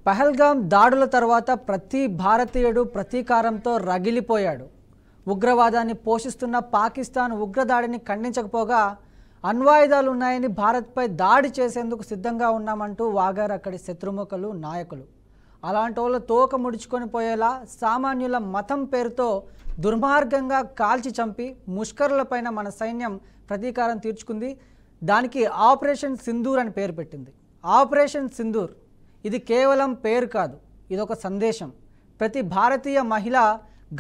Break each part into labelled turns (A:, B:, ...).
A: పహల్గామ్ దాడుల తర్వాత ప్రతి భారతీయుడు ప్రతీకారంతో రగిలిపోయాడు. ఉగ్రవాదాన్ని పోషిస్తున్న పాకిస్తాన్ ఉగ్రదాడిని ఖండించకపోగా అణ్వాయుధాలు ఉన్నాయని భారత్పై దాడి చేసేందుకు సిద్ధంగా ఉన్నామంటూ వాగారు అక్కడి శత్రుముఖులు నాయకులు. అలాంటి వాళ్ళు తోక ముడుచుకొని పోయేలా సామాన్యుల మతం పేరుతో దుర్మార్గంగా కాల్చి చంపి ముష్కరులపైన మన సైన్యం ప్రతీకారం తీర్చుకుంది. దానికి ఆపరేషన్ సింధూర్ అని పేరు పెట్టింది. ఆపరేషన్ సింధూర్ ఇది కేవలం పేరు కాదు, ఇదొక సందేశం. ప్రతి భారతీయ మహిళ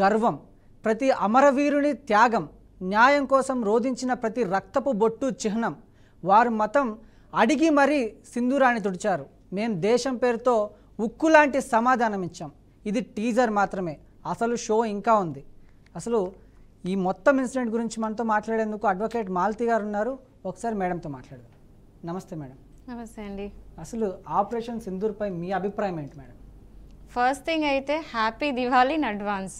A: గర్వం, ప్రతి అమరవీరుని త్యాగం, న్యాయం కోసం రోధించిన ప్రతి రక్తపు బొట్టు చిహ్నం. వారు మతం అడిగి మరీ సింధూరాన్ని తుడిచారు. మేం దేశం పేరుతో ఉక్కు లాంటి సమాధానం ఇచ్చాం. ఇది టీజర్ మాత్రమే, అసలు షో ఇంకా ఉంది. అసలు ఈ మొత్తం ఇన్సిడెంట్ గురించి మనతో మాట్లాడేందుకు అడ్వకేట్ మాలతి గారు ఉన్నారు. ఒకసారి మేడంతో మాట్లాడదాం. నమస్తే మేడం.
B: నమస్తే అండి.
A: అసలు ఆపరేషన్ సింధూర్పై మీ అభిప్రాయం ఏంటి మేడం?
B: ఫస్ట్ థింగ్ అయితే హ్యాపీ దివాళీ ఇన్ అడ్వాన్స్.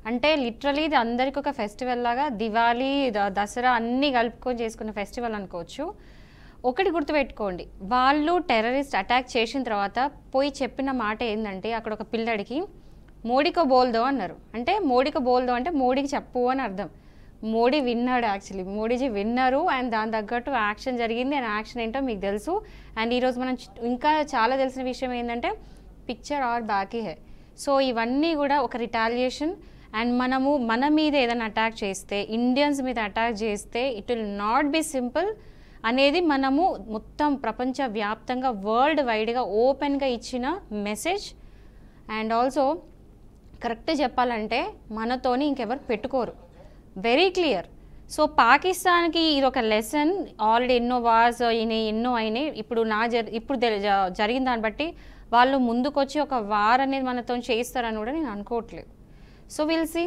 B: అంటే లిటరలీ ఇది అందరికి ఒక ఫెస్టివల్ లాగా, దివాళీ దసరా అన్నీ కలుపుకొని చేసుకున్న ఫెస్టివల్ అనుకోవచ్చు. ఒకటి గుర్తుపెట్టుకోండి, వాళ్ళు టెర్రరిస్ట్ అటాక్ చేసిన తర్వాత పోయి చెప్పిన మాట ఏంటంటే, అక్కడ ఒక పిల్లడికి మోడీకో బోల్దో అన్నారు. అంటే మోడీకో బోల్దో అంటే మోడీకి చెప్పు అని అర్థం. మోడీ విన్నాడు, యాక్చువల్లీ మోడీజీ విన్నారు. అండ్ దాని తగ్గట్టు యాక్షన్ జరిగింది. అండ్ యాక్షన్ ఏంటో మీకు తెలుసు. అండ్ ఈరోజు మనం ఇంకా చాలా తెలిసిన విషయం ఏంటంటే పిక్చర్ ఆర్ బాకీ హై. సో ఇవన్నీ కూడా ఒక రిటాలియేషన్. అండ్ మనము మన మీద ఏదైనా అటాక్ చేస్తే, ఇండియన్స్ మీద అటాక్ చేస్తే it will not be simple అనేది మనము మొత్తం ప్రపంచవ్యాప్తంగా వరల్డ్ వైడ్గా ఓపెన్గా ఇచ్చిన మెసేజ్. అండ్ ఆల్సో కరెక్ట్ చెప్పాలంటే మనతోని ఇంకెవరు పెట్టుకోరు, వెరీ క్లియర్. సో పాకిస్తాన్కి ఇది ఒక లెసన్. ఆల్రెడీ ఎన్నో వార్స్ అయినాయి, ఎన్నో అయినాయి. ఇప్పుడు జరిగిన దాన్ని బట్టి వాళ్ళు ముందుకొచ్చి ఒక వార్ అనేది మనతో చేస్తారని కూడా నేను అనుకోవట్లేదు. So will see.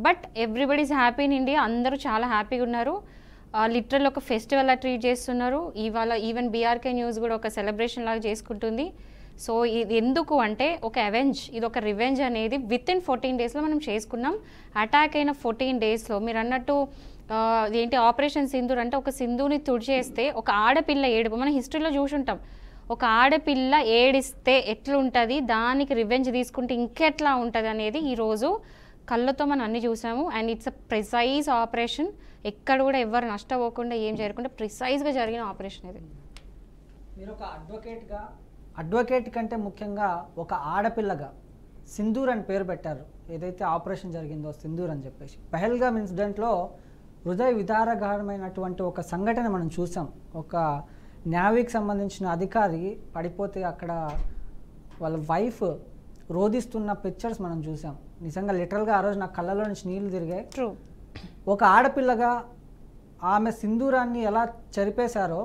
B: But everybody's happy in India. అందరూ చాలా హ్యాపీగా ఉన్నారు. లిటరల్ ఒక ఫెస్టివల్లా ట్రీట్ చేస్తున్నారు. ఇవాళ ఈవెన్ బీఆర్కే న్యూస్ కూడా ఒక సెలబ్రేషన్ లాగా చేసుకుంటుంది. సో ఇది ఎందుకు అంటే ఒక అవెంజ్, ఇది ఒక రివెంజ్ అనేది విత్ ఇన్ 14 daysలో మనం చేసుకున్నాం. అటాక్ అయిన 14 daysలో మీరు అన్నట్టు ఏంటి ఆపరేషన్ సింధూర్ అంటే ఒక సింధుని తుడిచేస్తే ఒక ఆడపిల్ల ఏడుపు మనం హిస్టరీలో చూసుంటాం. ఒక ఆడపిల్ల ఏడిస్తే ఎట్లుంటుంది, దానికి రివెంజ్ తీసుకుంటే ఇంకెట్లా ఉంటుంది అనేది ఈరోజు కళ్ళతో మనం అన్ని చూసాము. And it's a precise operation. ఎక్కడ కూడా ఎవరు నష్టపోకుండా ఏం జరగకుండా ప్రిసైజ్గా జరిగిన ఆపరేషన్ ఇది.
A: మీరు ఒక అడ్వకేట్ కంటే ముఖ్యంగా ఒక ఆడపిల్లగా సింధూర్ అని పేరు పెట్టారు. ఏదైతే ఆపరేషన్ జరిగిందో సింధూర్ అని చెప్పేసి. పహల్గామ్ ఇన్సిడెంట్లో హృదయ విదారకరమైనటువంటి ఒక సంఘటన మనం చూసాం. ఒక నేవీకి సంబంధించిన అధికారి పడిపోతే అక్కడ వాళ్ళ వైఫ్ రోధిస్తున్న పిక్చర్స్ మనం చూసాం. నిజంగా లిటరల్గా ఆ రోజు నా కళ్ళలో నుంచి నీళ్లు తిరిగాయి.
B: ట్రూ.
A: ఒక ఆడపిల్లగా ఆమె సింధూరాన్ని ఎలా చెరిపేశారో,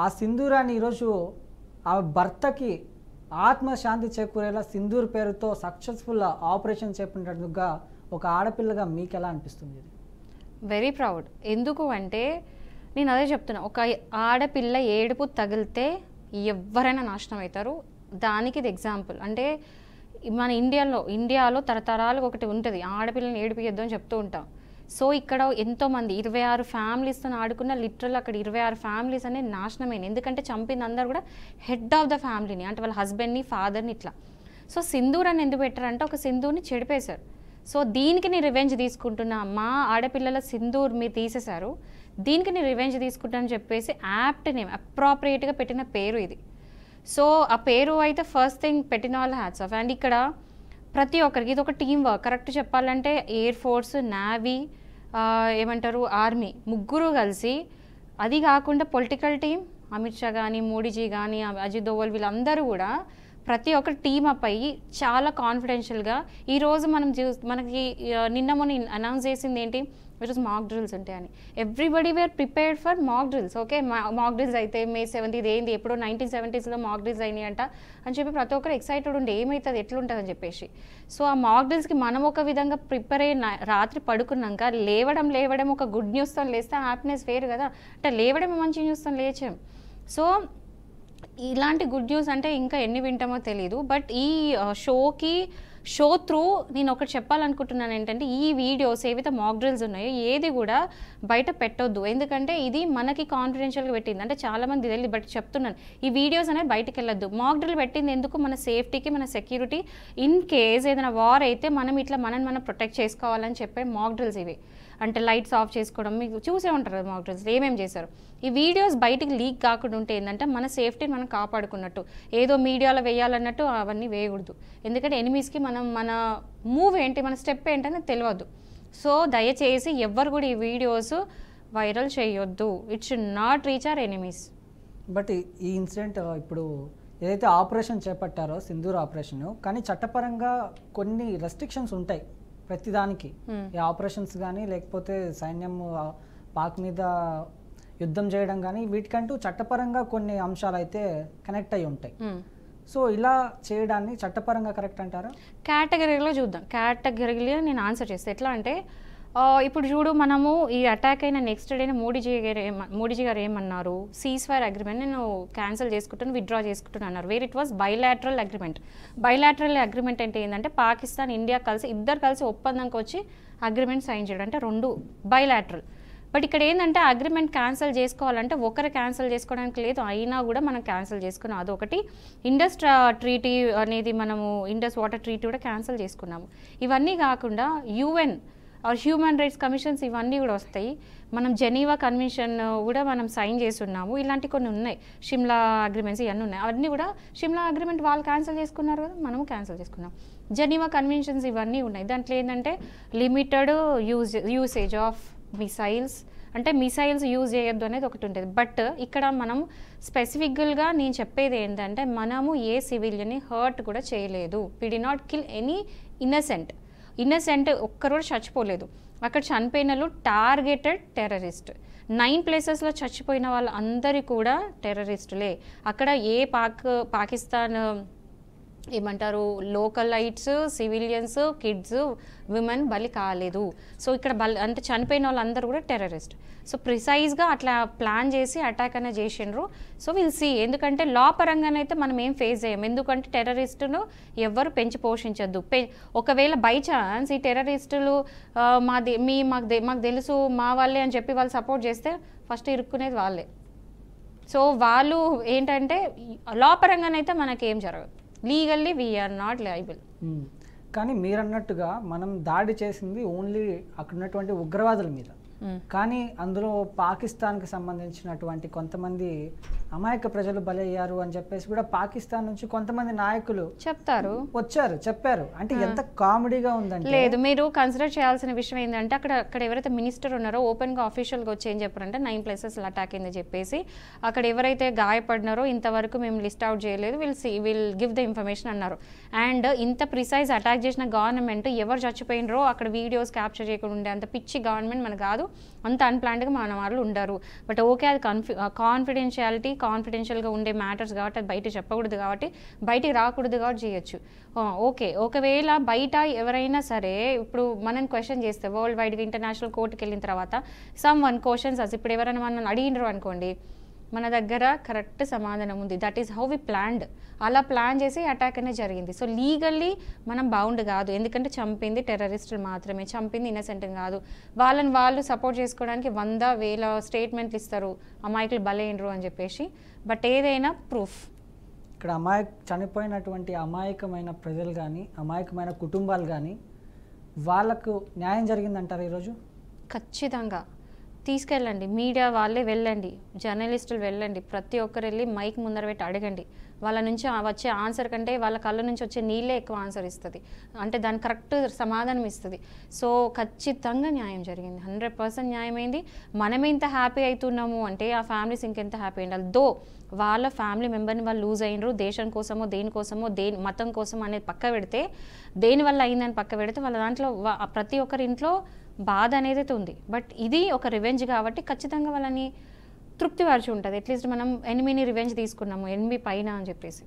A: ఆ సింధూరాన్ని ఈరోజు ఆమె భర్తకి ఆత్మశాంతి చేకూరేలా సింధూర్ పేరుతో సక్సెస్ఫుల్ ఆపరేషన్ చేపట్టినట్టుగా ఒక ఆడపిల్లగా మీకు ఎలా అనిపిస్తుంది?
B: Very proud. ఎందుకు అంటే నేను అదే చెప్తున్నా, ఒక ఆడపిల్ల ఏడుపు తగిలితే ఎవరైనా నాశనం అవుతారు. దానికి ఇది ఎగ్జాంపుల్. అంటే మన ఇండియాలో తరతరాలకు ఒకటి ఉంటుంది, ఆడపిల్లని ఏడిపియొద్దు అని చెప్తూ ఉంటాం. సో ఇక్కడ ఎంతోమంది 26 ఫ్యామిలీస్తో ఆడుకున్న లిటరల్ అక్కడ 26 ఫ్యామిలీస్ అనేది నాశనమైంది. ఎందుకంటే చంపింది అందరు కూడా హెడ్ ఆఫ్ ద ఫ్యామిలీని, అంటే వాళ్ళ హస్బెండ్ని, ఫాదర్ని ఇట్లా. సో సింధూర్ అని ఎందుకు పెట్టారంటే ఒక సింధూర్ని చెడిపేశారు. సో దీనికి నేను రివెంజ్ తీసుకుంటున్నా, మా ఆడపిల్లల సింధూర్ మీరు తీసేశారు, దీనికి నేను రివెంజ్ తీసుకుంటానని చెప్పేసి యాప్ట్ నేమ్, అప్రాప్రియేట్గా పెట్టిన పేరు ఇది. సో ఆ పేరు అయితే ఫస్ట్ థింగ్ పెట్టిన వాళ్ళ హ్యాట్స్ ఆఫ్. అండ్ ఇక్కడ ప్రతి ఒక్కరికి ఇది ఒక టీం వర్క్. కరెక్ట్ చెప్పాలంటే ఎయిర్ ఫోర్స్, నేవీ, ఏమంటారు ఆర్మీ, ముగ్గురు కలిసి, అది కాకుండా పొలిటికల్ టీం అమిత్ షా కానీ, మోడీజీ కానీ, అజిత్ దోవల్, వీళ్ళందరూ కూడా ప్రతి ఒక్క టీమ్ అప్ అయ్యి చాలా కాన్ఫిడెన్షియల్గా ఈరోజు మనకి నిన్న మొన్న అనౌన్స్ చేసింది ఏంటి, ఈరోజు మాక్ డ్రిల్స్ ఉంటాయని. Everybody were prepared for mock drills. Okay, mock drills అయితే May 7th ఇది ఏంది, ఎప్పుడో 1970sలో మాక్ డ్రిల్స్ అయినాయి అంట అని చెప్పి ప్రతి ఒక్కరు ఎక్సైటెడ్ ఉండే ఏమవుతుంది, ఎట్లుంటుంది అని చెప్పేసి. సో ఆ మాక్ డ్రిల్స్కి మనం ఒక విధంగా ప్రిపేర్ అయ్యి రాత్రి పడుకున్నాక లేవడం ఒక గుడ్ న్యూస్తో లేస్తే హ్యాపీనెస్ వేరు కదా. అంటే లేవడం మంచి న్యూస్తో లేచాం. సో ఇలాంటి గుడ్ న్యూస్ అంటే ఇంకా ఎన్ని వింటామో తెలీదు. బట్ ఈ షోకి షో త్రూ నేను ఒకటి చెప్పాలనుకుంటున్నాను ఏంటంటే, ఈ వీడియోస్ ఏవైతే మాక్ డ్రిల్స్ ఉన్నాయో ఏది కూడా బయట పెట్టొద్దు. ఎందుకంటే ఇది మనకి కాన్ఫిడెన్షియల్గా పెట్టింది. అంటే చాలామంది తెలియదు, బట్ చెప్తున్నాను, ఈ వీడియోస్ అనేది బయటకు వెళ్ళొద్దు. మాక్ డ్రిల్ పెట్టింది ఎందుకు? మన సేఫ్టీకి, మన సెక్యూరిటీ, ఇన్ కేస్ ఏదైనా వార్ అయితే మనం ఇట్లా మనం ప్రొటెక్ట్ చేసుకోవాలని చెప్పే మాక్ డ్రిల్స్ ఇవి. అంటే లైట్స్ ఆఫ్ చేసుకోవడం, మీకు చూసే ఉంటారు కదా మాక్ డ్రిల్స్ ఏమేమి చేశారు. ఈ వీడియోస్ బయటికి లీక్ కాకుండా ఉంటే ఏంటంటే మన సేఫ్టీని మనం కాపాడుకున్నట్టు. ఏదో మీడియాలో వేయాలన్నట్టు అవన్నీ వేయకూడదు. ఎందుకంటే ఎనిమీస్కి మన మూవ్ ఏంటి, మన స్టెప్ ఏంటని తెలియదు. సో దయచేసి ఎవ్వరు కూడా ఈ వీడియోస్ వైరల్ చేయొద్దు. It should not reach our enemies.
A: But ఈ ఇన్సిడెంట్ ఇప్పుడు ఏదైతే ఆపరేషన్ చేపట్టారో సింధూర్ ఆపరేషన్, కానీ చట్టపరంగా కొన్ని రెస్ట్రిక్షన్స్ ఉంటాయి ప్రతిదానికి. ఈ ఆపరేషన్స్ కానీ లేకపోతే సైన్యం పాక్ మీద యుద్ధం చేయడం కానీ వీటికంటూ చట్టపరంగా కొన్ని అంశాలు అయితే కనెక్ట్ అయి ఉంటాయి. సో ఇలా చేయడాన్ని చట్టపరంగా కరెక్ట్ అంటారా?
B: కేటగిరీలో చూద్దాం. కేటగిరీలో నేను ఆన్సర్ చేస్తాను. ఎట్లా అంటే ఇప్పుడు చూడు, మనము ఈ అటాక్ అయిన నెక్స్ట్ డేనే మోడీజీ గారు ఏమన్నారు, సీజ్ ఫైర్ అగ్రిమెంట్ నేను క్యాన్సిల్ చేసుకుంటాను, విత్డ్రా చేసుకుంటాను అన్నారు. Where it was bilateral agreement. Bilateral agreement అంటే ఏంటంటే పాకిస్తాన్, ఇండియా ఇద్దరు కలిసి ఒప్పందంకి వచ్చి అగ్రిమెంట్ సైన్ చేయడం, అంటే రెండు బైలాటరల్. బట్ ఇక్కడ ఏంటంటే అగ్రిమెంట్ క్యాన్సిల్ చేసుకోవాలంటే ఒకరు క్యాన్సిల్ చేసుకోవడానికి లేదు, అయినా కూడా మనం క్యాన్సిల్ చేసుకున్నాం. అదొకటి. ఇండస్ ట్రీటీ అనేది మనము ఇండస్ వాటర్ ట్రీటీ కూడా క్యాన్సిల్ చేసుకున్నాము. ఇవన్నీ కాకుండా UN హ్యూమన్ రైట్స్ కమిషన్స్ ఇవన్నీ కూడా వస్తాయి. మనం జెనీవా కన్వెన్షన్ కూడా మనం సైన్ చేస్తున్నాము. ఇలాంటి కొన్ని ఉన్నాయి. షిమ్లా అగ్రిమెంట్స్ ఇవన్నీ ఉన్నాయి. అవన్నీ కూడా షిమ్లా అగ్రిమెంట్ వాళ్ళు క్యాన్సిల్ చేసుకున్నారు కదా, మనము క్యాన్సిల్ చేసుకున్నాం. జెనీవా కన్వెన్షన్స్ ఇవన్నీ ఉన్నాయి. దాంట్లో ఏంటంటే లిమిటెడ్ యూసేజ్ ఆఫ్ మిసైల్స్, అంటే మిసైల్స్ యూజ్ చేయొద్దు అనేది ఒకటి ఉంటుంది. బట్ ఇక్కడ మనం స్పెసిఫిక్గా నేను చెప్పేది ఏంటంటే మనము ఏ సివిలియన్ని హర్ట్ కూడా చేయలేదు. We did not kill any innocent ఒక్కరు కూడా చచ్చిపోలేదు. అక్కడ చనిపోయిన వాళ్ళు టార్గెటెడ్ టెర్రరిస్ట్. 9 ప్లేసెస్లో చచ్చిపోయిన వాళ్ళందరి కూడా టెర్రరిస్టులే. అక్కడ ఏ పాకిస్తాన్ ఏమంటారు లోకలైట్స్, సివిలియన్స్, కిడ్స్, విమెన్ బలి కాలేదు. సో ఇక్కడ అంటే చనిపోయిన వాళ్ళందరూ కూడా టెర్రరిస్ట్. సో ప్రిసైజ్గా అట్లా ప్లాన్ చేసి అటాక్ అనేది చేసిండ్రు. So will see. ఎందుకంటే లా పరంగానైతే మనం ఏం ఫేస్ చేయం. ఎందుకంటే టెర్రరిస్టును ఎవ్వరు పెంచి పోషించద్దు. ఒకవేళ బై ఛాన్స్ ఈ టెర్రరిస్టులు మాకు తెలుసు మా వాళ్ళే అని చెప్పి వాళ్ళు సపోర్ట్ చేస్తే ఫస్ట్ ఇరుక్కునేది వాళ్ళే. సో వాళ్ళు ఏంటంటే లా పరంగానైతే మనకేం జరగదు. Legally we are not liable.
A: కానీ మీరు అన్నట్టుగా మనం దాడి చేసింది ఓన్లీ అక్కడ ఉన్నటువంటి ఉగ్రవాదుల మీద, కానీ అందులో పాకిస్తాన్కి సంబంధించినటువంటి కొంతమంది అమాయక ప్రజలు బలయ్యారు అని చెప్పేసి కూడా పాకిస్తాన్ నుంచి కొంతమంది నాయకులు చెప్పారు. అంటే ఎంత కామెడీగా ఉందంటే.
B: లేదు, మీరు కన్సిడర్ చేయాల్సిన విషయం ఏంటంటే అక్కడ ఎవరైతే మినిస్టర్ ఉన్నారో ఓపెన్గా ఆఫీషియల్గా వచ్చి ఏం చెప్పారంటే 9 ప్లేసెస్లో అటాక్ అయిందని చెప్పేసి, అక్కడ ఎవరైతే గాయపడినారో ఇంతవరకు మేము లిస్ట్ అవుట్ చేయలేదు, విల్ గివ్ ద ఇన్ఫర్మేషన్ అన్నారు. అండ్ ఇంత ప్రిసైజ్ అటాక్ చేసిన గవర్నమెంట్ ఎవరు చచ్చిపోయినరో అక్కడ వీడియోస్ క్యాప్చర్ చేయకుండా ఉండే అంత పిచ్చి గవర్నమెంట్ మనకు కాదు, అంత అన్ప్లాన్డ్గా మన వాళ్ళు ఉండరు. బట్ ఓకే, అది కాన్ఫిడెన్షియల్గా ఉండే మ్యాటర్స్ కాబట్టి అది బయట చెప్పకూడదు, కాబట్టి బయటికి రాకూడదు కాబట్టి చేయొచ్చు. ఓకే, ఒకవేళ బయట ఎవరైనా సరే ఇప్పుడు మనని క్వశ్చన్ చేస్తే వరల్డ్ వైడ్గా ఇంటర్నేషనల్ కోర్టుకి వెళ్ళిన తర్వాత సమ్ క్వశ్చన్స్ ఇప్పుడు ఎవరైనా మనం అడిగినరు అనుకోండి, మన దగ్గర కరెక్ట్ సమాధానం ఉంది. That is how we planned. అలా ప్లాన్ చేసి అటాక్ అనేది జరిగింది. సో లీగల్లీ మనం బౌండ్ కాదు, ఎందుకంటే చంపింది టెర్రరిస్టులు మాత్రమే, చంపింది ఇన్నసెంట్ కాదు. వాళ్ళు సపోర్ట్ చేసుకోవడానికి 100,000 స్టేట్మెంట్లు ఇస్తారు అమాయకులు బలైనరు అని చెప్పేసి. బట్ ఏదైనా ప్రూఫ్.
A: ఇక్కడ చనిపోయినటువంటి అమాయకమైన ప్రజలు కానీ అమాయకమైన కుటుంబాలు కానీ వాళ్ళకు న్యాయం జరిగిందంటారు ఈరోజు?
B: ఖచ్చితంగా తీసుకెళ్ళండి, మీడియా వాళ్ళే వెళ్ళండి, జర్నలిస్టులు వెళ్ళండి, ప్రతి ఒక్కరు వెళ్ళి మైక్ ముందర పెట్టి అడగండి. వాళ్ళ నుంచి వచ్చే ఆన్సర్ కంటే వాళ్ళ కళ్ళ నుంచి వచ్చే నీళ్ళే ఎక్కువ ఆన్సర్ ఇస్తుంది, అంటే దాని కరెక్ట్ సమాధానం ఇస్తుంది. సో ఖచ్చితంగా న్యాయం జరిగింది, 100% న్యాయమైంది. మనమే ఇంత హ్యాపీ అవుతున్నాము అంటే ఆ ఫ్యామిలీస్ ఇంకెంత హ్యాపీ అయ్యాలి. దో వాళ్ళ ఫ్యామిలీ మెంబర్ని వాళ్ళు లూజ్ అయినరు, దేశం కోసమో దేనికోసమో మతం కోసం అనేది పక్క పెడితే, దేనివల్ల అయిందని పక్క పెడితే వాళ్ళ దాంట్లో ప్రతి ఒక్కరి ఇంట్లో బాధ అనేది ఉంది. బట్ ఇది ఒక రివెంజ్ కాబట్టి ఖచ్చితంగా వాళ్ళని తృప్తిపరిచి ఉంటుంది. అట్లీస్ట్ మనం ఎనిమిని రివెంజ్ తీసుకున్నాము, ఎనిమి పైన అని చెప్పేసి.